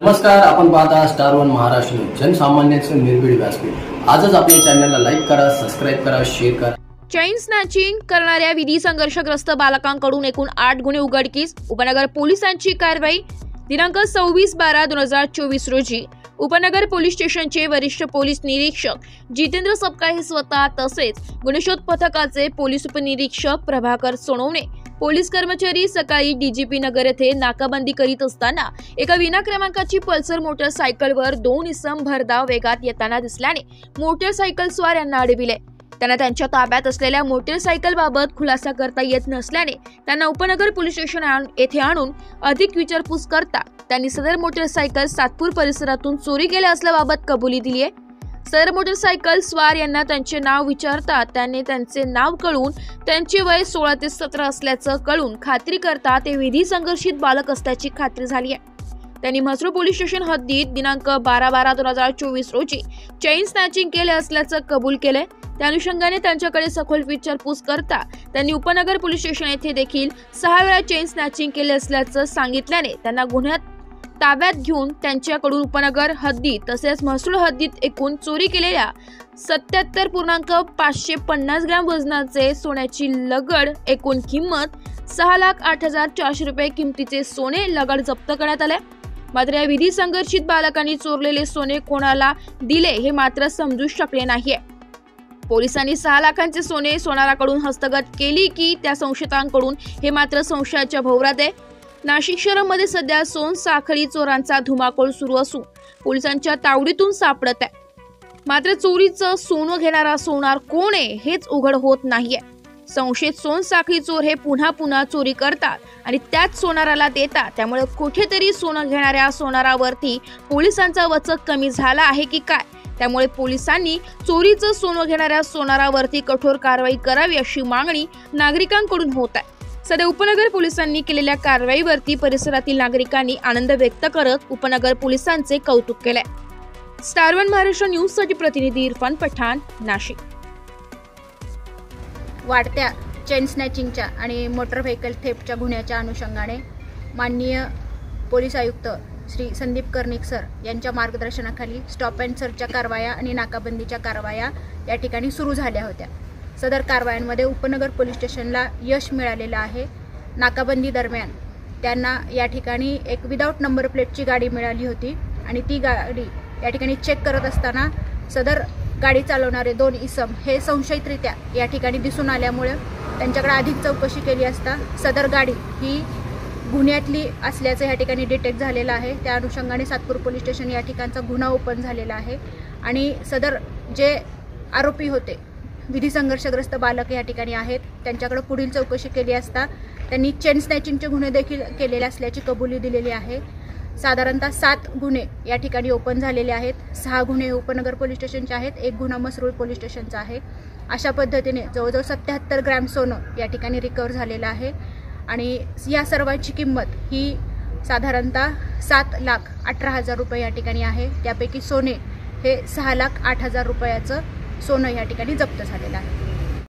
नमस्कार, आपण पाहता स्टार वन महाराष्ट्र न्यूज, जनसामान्यांचं निर्भीड व्यासपीठ। आजच आपल्या चॅनलला लाईक करा, सबस्क्राइब करा, शेअर करा। चेन स्नॅचिंग करणाऱ्या विधी संघर्षग्रस्त बालकांकडून एकूण 8 गुन्हे उघडकीस। उपनगर पोलिसांची कारवाई। दिनांक 26/12/2024 रोजी उपनगर पोलीस स्टेशनचे वरिष्ठ पोलीस निरीक्षक जितेंद्र सपकाळ हे स्वतः तसेच गुन्हेशोध पथकाचे पोलीस उपनिरीक्षक प्रभाकर सोनवणे पोलीस कर्मचारी सकाळी डीजीपी नगर येथे नाकाबंदी करीत असताना एका विना क्रमांकाची पल्सर मोटरसायकलवर 2 इसम भरधाव वेगात येताना दिसल्याने मोटरसायकल स्वार यांना अडविले। त्यांना त्यांच्या ताब्यात असलेल्या मोटरसायकल बाबत खुलासा करता येत नसल्याने त्यांना उपनगर पोलीस स्टेशन येथे आणून अधिक विचारपूस करता त्यांनी सदर मोटरसायकल सातपूर परिसरातून चोरी केल्या असल्याबाबत कबुली दिली आहे। सदर मोटरसायकल स्वार यांना त्यांचे नाव विचारता त्यांनी त्यांचे नाव कळून त्यांचे वय 16 ते 17 असल्याचं कळून खात्री करता ते विधी संघर्षित बालक असल्याची खात्री झाली आहे। त्यांनी म्हसरूळ पोलीस स्टेशन हद्दीत दिनांक 12/12/2024 रोजी चेन स्नॅचिंग केले असल्याचं कबूल केले। त्या अनुषंगाने त्यांच्याकडे सखोल विचारपूस करता त्यांनी उपनगर पोलीस स्टेशन येथे देखील 6 वेळा चेन स्नॅचिंग केले असल्याचं सांगितल्याने त्यांना गुन्ह्यात ताब्यात घेऊन त्यांच्याकडून उपनगर हद्दीत तसेच म्हसरूळ हद्दीत एकूण चोरी केलेल्या 77.550 ग्रॅम वजनाचे सोन्याची लगड एकूण किंमत 6,08,400 रुपये किमतीचे सोने लगड जप्त करण्यात आले। मात्र या विधी संघर्षित बालकांनी चोरलेले सोने कोणाला दिले हे मात्र समजू शकले नाहीये। पोलिसांनी 6 लाखांचे सोने सोनाराकडून हस्तगत केली की त्या संशयितांकडून हे मात्र संशयाच्या भोवऱ्यात आहे। नाशिक शहरामध्ये सध्या सोनसाखळी चोरांचा धुमाकूळ सुरू असून पोलिसांच्या तावडीतून सापडत आहे। मात्र चोरीचं सोनं घेणारा सोनार कोण आहे हेच उघड होत नाहीये। संशयित सोनसाखळी चोर हे पुन्हा पुन्हा चोरी करतात आणि त्याच सोनाराला देतात, त्यामुळे कुठेतरी सोनं घेणाऱ्या सोनारावरती पोलिसांचा वचक कमी झाला आहे की काय? त्यामुळे पोलिसांनी चोरीचं सोनं घेणाऱ्या सोनारावरती कठोर कारवाई करावी अशी मागणी नागरिकांकडून होत आहे। सध्या उपनगर पोलिसांनी केलेल्या कारवाईवरती परिसरातील नागरिकांनी आनंद व्यक्त करत उपनगर पोलिसांचे कौतुक केले। स्टार वन महाराष्ट्र न्यूज साठी प्रतिनिधी इरफान पठाण, नाशिक। वाढत्या चेन स्नॅचिंगच्या आणि मोटर व्हेकल थेफ्टच्या गुन्ह्याच्या अनुषंगाने माननीय पोलीस आयुक्त श्री संदीप कर्णिक सर यांच्या मार्गदर्शनाखाली स्टॉप अँड सर्चच्या कारवाया आणि नाकाबंदीच्या कारवाया या ठिकाणी सुरू झाल्या होत्या। सदर कारवायांमध्ये उपनगर पोलीस स्टेशनला यश मिळालेलं आहे। नाकाबंदी दरम्यान त्यांना या ठिकाणी एक विदाऊट नंबर प्लेटची गाडी मिळाली होती आणि ती गाडी या ठिकाणी चेक करत असताना सदर गाडी चालवणारे 2 इसम हे संशयितरित्या या ठिकाणी दिसून आल्यामुळे त्यांच्याकडे अधिक चौकशी केली असता सदर गाडी ही गुन्ह्यातली असल्याचं या ठिकाणी डिटेक्ट झालेलं आहे। त्या अनुषंगाने सातपूर पोलीस स्टेशन या ठिकाणचा गुन्हा ओपन झालेला आहे आणि सदर जे आरोपी होते विधी संघर्षग्रस्त बालक या ठिकाणी आहेत त्यांच्याकडे पुढील चौकशी केली असता त्यांनी चेन स्नॅचिंगचे गुन्हे देखील केलेले असल्याची कबुली दिलेली आहे। साधारणतः 7 गुन्हे या ठिकाणी ओपन झालेले आहेत। 6 गुन्हे उपनगर पोलीस स्टेशनचे आहेत, 1 गुन्हा म्हसरूळ पोलीस स्टेशनचा आहे। अशा पद्धतीने जवळजवळ 77 ग्रॅम सोनं या ठिकाणी रिकव्हर झालेलं आहे आणि या सर्वांची किंमत ही साधारणतः 7,18,000 रुपये या ठिकाणी आहे। त्यापैकी सोने हे 6,08,000 रुपयाचं सोनं या ठिकाणी जप्त झालेलं आहे।